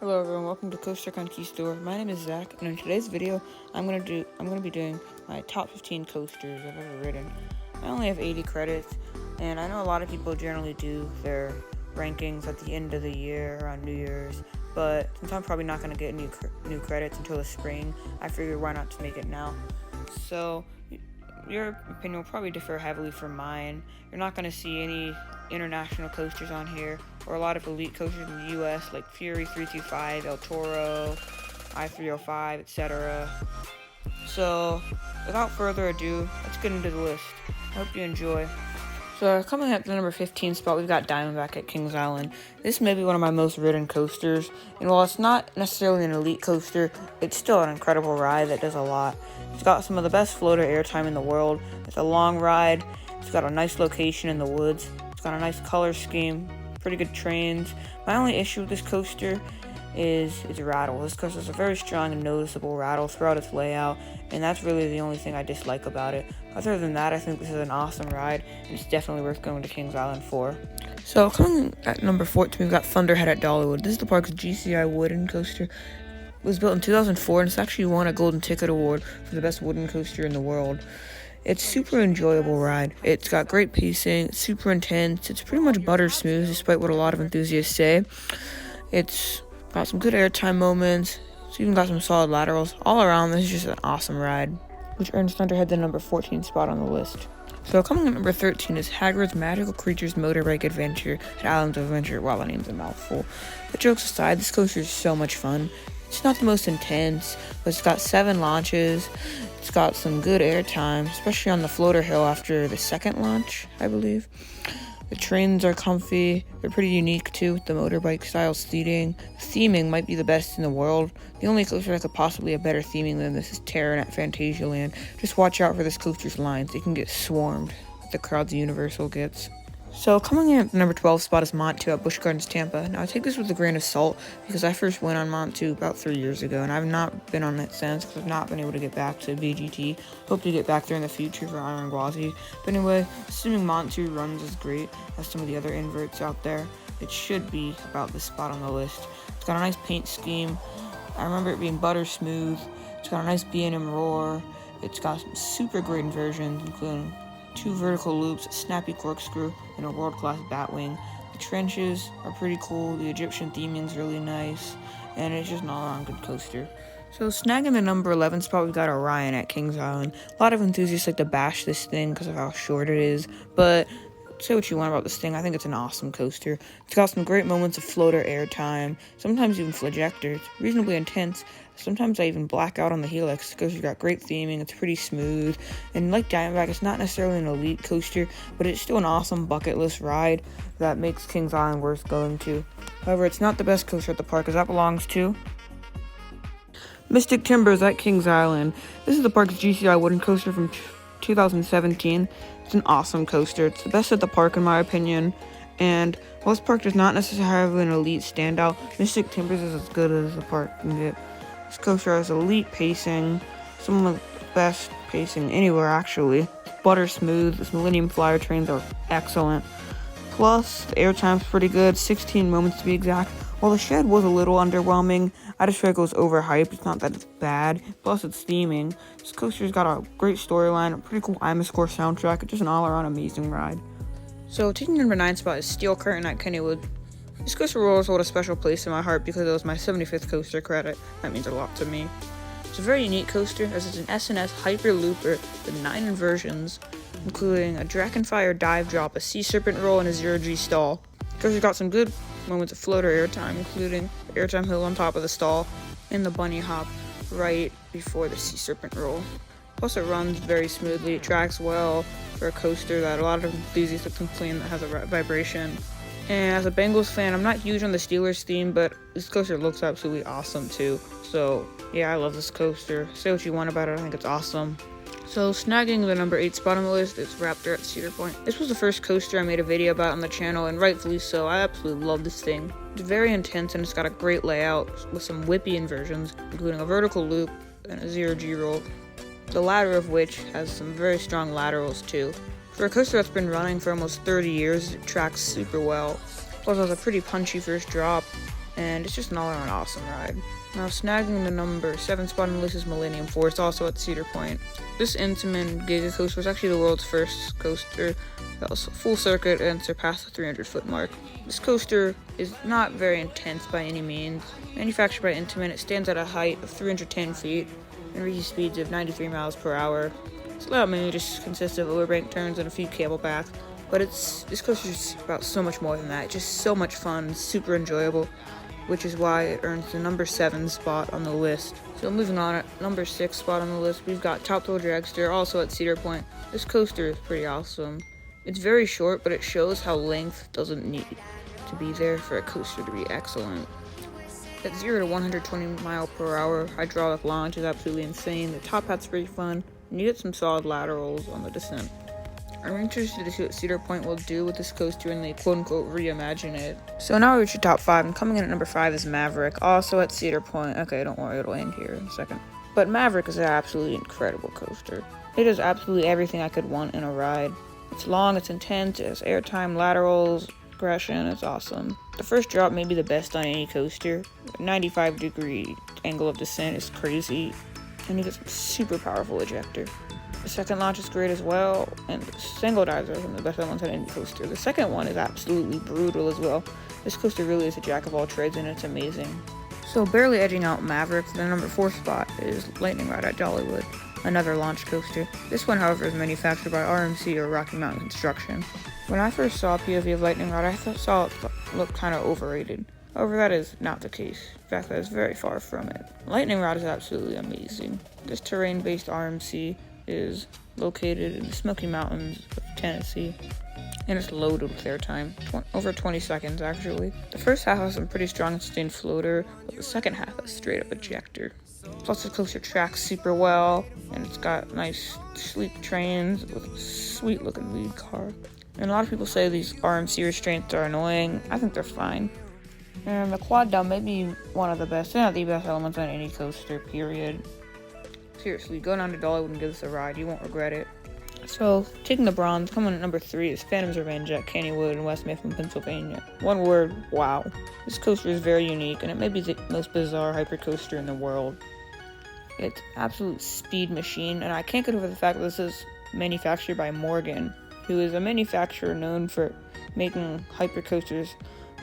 Hello everyone, welcome to Coaster Conquistador. My name is Zach, and in today's video, I'm gonna be doing my top 15 coasters I've ever ridden. I only have 80 credits, and I know a lot of people generally do their rankings at the end of the year around New Year's, but since I'm probably not gonna get new credits until the spring, I figured why not to make it now. So your opinion will probably differ heavily from mine. You're not going to see any international coasters on here, or a lot of elite coasters in the US like Fury 325, El Toro, I-305, etc. So without further ado, let's get into the list. I hope you enjoy. So coming at the number 15 spot, we've got Diamondback at Kings Island. This may be one of my most ridden coasters, and while it's not necessarily an elite coaster, it's still an incredible ride that does a lot. It's got some of the best floater airtime in the world. It's a long ride. It's got a nice location in the woods. It's got a nice color scheme, pretty good trains. My only issue with this coaster is its rattle. This coaster has a very strong and noticeable rattle throughout its layout, and that's really the only thing I dislike about it. Other than that, I think this is an awesome ride, and it's definitely worth going to Kings Island for. So coming at number 14, we've got Thunderhead at Dollywood. This is the park's GCI wooden coaster. It was built in 2004, and it's actually won a Golden Ticket Award for the best wooden coaster in the world. It's a super enjoyable ride. It's got great pacing, it's super intense, it's pretty much butter smooth, despite what a lot of enthusiasts say. It's got some good airtime moments, it's even got some solid laterals. All around, this is just an awesome ride, which earns Thunderhead the number 14 spot on the list. So coming at number 13 is Hagrid's Magical Creatures Motorbike Adventure at Islands of Adventure. Wow, the name's a mouthful. But jokes aside, this coaster is so much fun. It's not the most intense, but it's got 7 launches. It's got some good airtime, especially on the floater hill after the second launch, I believe. The trains are comfy. They're pretty unique too, with the motorbike style seating. Theming might be the best in the world. The only coaster that could possibly have better theming than this is Terran at Fantasialand. Just watch out for this coaster's lines. It can get swarmed with the crowds Universal gets. So coming in at the number 12 spot is Montu at Busch Gardens Tampa. Now I take this with a grain of salt because I first went on Montu about 3 years ago, and I've not been on it since because I've not been able to get back to BGT. Hope to get back there in the future for Iron Gwazi. But anyway, assuming Montu runs as great as some of the other inverts out there, it should be about this spot on the list. It's got a nice paint scheme. I remember it being butter smooth. It's got a nice B&M roar. It's got some super great inversions, including 2 vertical loops, a snappy corkscrew, and a world-class batwing. The trenches are pretty cool, the Egyptian theming's really nice, and it's just an all-around good coaster. So snagging the number 11 spot, we've got Orion at Kings Island. A lot of enthusiasts like to bash this thing because of how short it is, but say what you want about this thing, I think it's an awesome coaster. It's got some great moments of floater airtime, sometimes even flagector. It's reasonably intense. Sometimes I even black out on the helix because it's got great theming, it's pretty smooth, and like Diamondback, it's not necessarily an elite coaster, but it's still an awesome bucket list ride that makes Kings Island worth going to. However, it's not the best coaster at the park, as that belongs to Mystic Timbers at Kings Island. This is the park's GCI wooden coaster from 2017. It's an awesome coaster. It's the best at the park in my opinion, and while this park does not necessarily have an elite standout, Mystic Timbers is as good as the park can get. This coaster has elite pacing, some of the best pacing anywhere actually. Butter smooth, this Millenium flyer trains are excellent. Plus, the airtime's pretty good, 16 moments to be exact. While the shed was a little underwhelming, I just feel like it was overhyped. It's not that it's bad. Plus, it's theming. This coaster's got a great storyline, a pretty cool IMAscore soundtrack. It's just an all-around amazing ride. So, taking number 9 spot is Steel Curtain at Kennywood. This coaster will always hold a special place in my heart because it was my 75th coaster credit. That means a lot to me. It's a very unique coaster as it's an S&S Hyper Looper with 9 inversions, including a Dragonfire dive drop, a Sea Serpent roll, and a 0G stall. The coaster's got some good moments of floater airtime, including the airtime hill on top of the stall and the bunny hop right before the Sea Serpent roll. Plus, it runs very smoothly. It tracks well for a coaster that a lot of enthusiasts have complained that has a vibration. And as a Bengals fan, I'm not huge on the Steelers theme, but this coaster looks absolutely awesome too. So yeah, I love this coaster. Say what you want about it, I think it's awesome. So snagging the number 8 spot on the list is Raptor at Cedar Point. This was the first coaster I made a video about on the channel, and rightfully so. I absolutely love this thing. It's very intense and it's got a great layout with some whippy inversions, including a vertical loop and a 0G roll, the latter of which has some very strong laterals too. For a coaster that's been running for almost 30 years, it tracks super well. Plus, it has a pretty punchy first drop. and it's just an all-around awesome ride. Now, snagging the number 7 spot on the list is Millennium 4. It's also at Cedar Point. This Intamin Giga Coaster was actually the world's first coaster that was full circuit and surpassed the 300-foot mark. This coaster is not very intense by any means. Manufactured by Intamin, it stands at a height of 310 feet and reaches speeds of 93 miles per hour. Its layout mainly just consists of overbank turns and a few cable paths, but this coaster is about so much more than that. It's just so much fun, super enjoyable, which is why it earns the number 7 spot on the list. So moving on, at number 6 spot on the list, we've got Top Thrill Dragster, also at Cedar Point. This coaster is pretty awesome. It's very short, but it shows how length doesn't need to be there for a coaster to be excellent. At 0 to 120 mile per hour, hydraulic launch is absolutely insane. The top hat's pretty fun, and you get some solid laterals on the descent. I'm interested to see what Cedar Point will do with this coaster when they quote-unquote reimagine it. So now we reach the top 5, and coming in at number 5 is Maverick, also at Cedar Point. Okay, don't worry, it'll end here in a second. But Maverick is an absolutely incredible coaster. It does absolutely everything I could want in a ride. It's long, it's intense, it has airtime, laterals, aggression, it's awesome. The first drop may be the best on any coaster. 95-degree angle of descent is crazy, and you get some super powerful ejector. The second launch is great as well, and the single dives are some of the best ones on any coaster. The second one is absolutely brutal as well. This coaster really is a jack of all trades, and it's amazing. So barely edging out Maverick, the number 4 spot is Lightning Rod at Dollywood, another launch coaster. This one, however, is manufactured by RMC or Rocky Mountain Construction. When I first saw a POV of Lightning Rod, I saw it look kind of overrated. However, that is not the case. In fact, that is very far from it. Lightning Rod is absolutely amazing. This terrain-based RMC is located in the Smoky Mountains of Tennessee, and it's loaded with airtime, over 20 seconds actually. The first half has some pretty strong and sustained floater, but the second half is straight up ejector. Plus the coaster tracks super well, and it's got nice sleek trains with a sweet looking lead car. And a lot of people say these RMC restraints are annoying. I think they're fine. And the quad down may be one of the best, if not the best elements on any coaster, period. Seriously, go down to Dollywood and give this a ride. You won't regret it. So, taking the bronze, coming at number 3 is Phantom's Revenge at Kennywood in West Mifflin, Pennsylvania. One word, wow. This coaster is very unique, and it may be the most bizarre hypercoaster in the world. It's absolute speed machine, and I can't get over the fact that this is manufactured by Morgan, who is a manufacturer known for making hypercoasters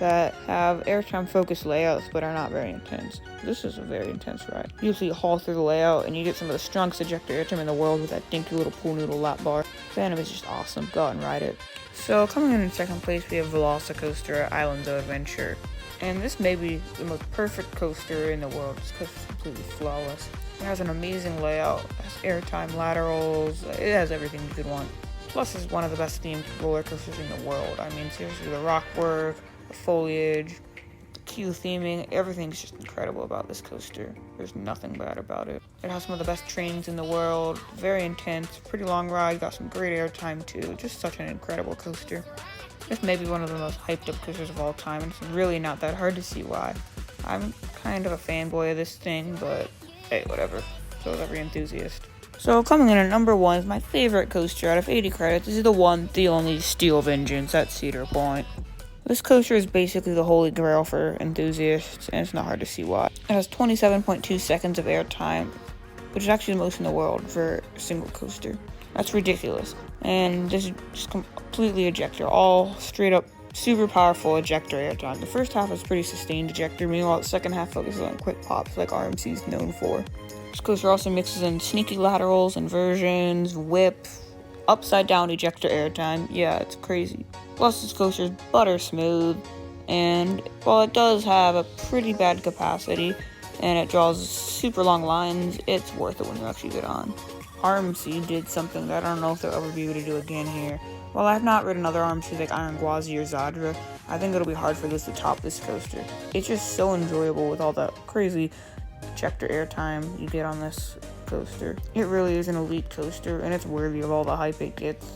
that have airtime focused layouts but are not very intense. This is a very intense ride. You usually haul through the layout and you get some of the strongest ejector airtime in the world with that dinky little pool noodle lap bar. Phantom is just awesome. Go out and ride it. So coming in second place, we have Velocicoaster at Islands of Adventure. And this may be the most perfect coaster in the world just because it's completely flawless. It has an amazing layout, it has airtime, laterals, it has everything you could want. Plus it's one of the best themed roller coasters in the world. I mean, seriously, the rock work, the foliage, the queue theming, everything's just incredible about this coaster. There's nothing bad about it. It has some of the best trains in the world, very intense, pretty long ride, got some great airtime too. Just such an incredible coaster. This may be one of the most hyped up coasters of all time, and it's really not that hard to see why. I'm kind of a fanboy of this thing, but hey, whatever. So is every enthusiast. So coming in at number 1 is my favorite coaster out of 80 credits. This is the one, the only Steel Vengeance at Cedar Point. This coaster is basically the holy grail for enthusiasts, and it's not hard to see why. It has 27.2 seconds of airtime, which is actually the most in the world for a single coaster. That's ridiculous. And this is just completely ejector, all straight up super powerful ejector airtime. The first half is pretty sustained ejector, meanwhile the second half focuses on quick pops like RMC is known for. This coaster also mixes in sneaky laterals, inversions, whip, upside down ejector airtime. Yeah, it's crazy. Plus this coaster is butter smooth, and while it does have a pretty bad capacity and it draws super long lines, it's worth it when you actually get on. RMC did something that I don't know if they'll ever be able to do again here. While I have not ridden other RMCs like Iron Gwazi or Zadra, I think it'll be hard for this to top this coaster. It's just so enjoyable with all that crazy ejector airtime you get on this coaster. It really is an elite coaster, and it's worthy of all the hype it gets.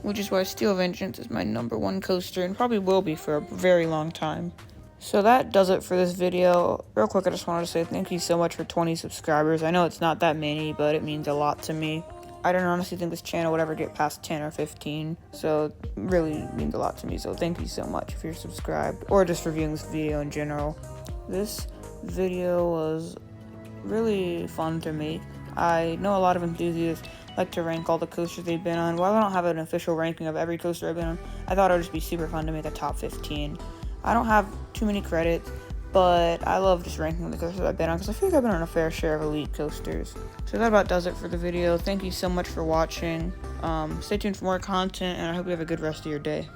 Which is why Steel Vengeance is my number 1 coaster, and probably will be for a very long time. So that does it for this video. Real quick, I just wanted to say thank you so much for 20 subscribers. I know it's not that many, but it means a lot to me. I don't honestly think this channel would ever get past 10 or 15, so it really means a lot to me. So thank you so much if you're subscribed, or just for viewing this video in general. This video was really fun to make. I know a lot of enthusiasts like to rank all the coasters they've been on. While I don't have an official ranking of every coaster I've been on, I thought it would just be super fun to make a top 15. I don't have too many credits, but I love just ranking the coasters I've been on because I feel like I've been on a fair share of elite coasters. So that about does it for the video. Thank you so much for watching. Stay tuned for more content, and I hope you have a good rest of your day.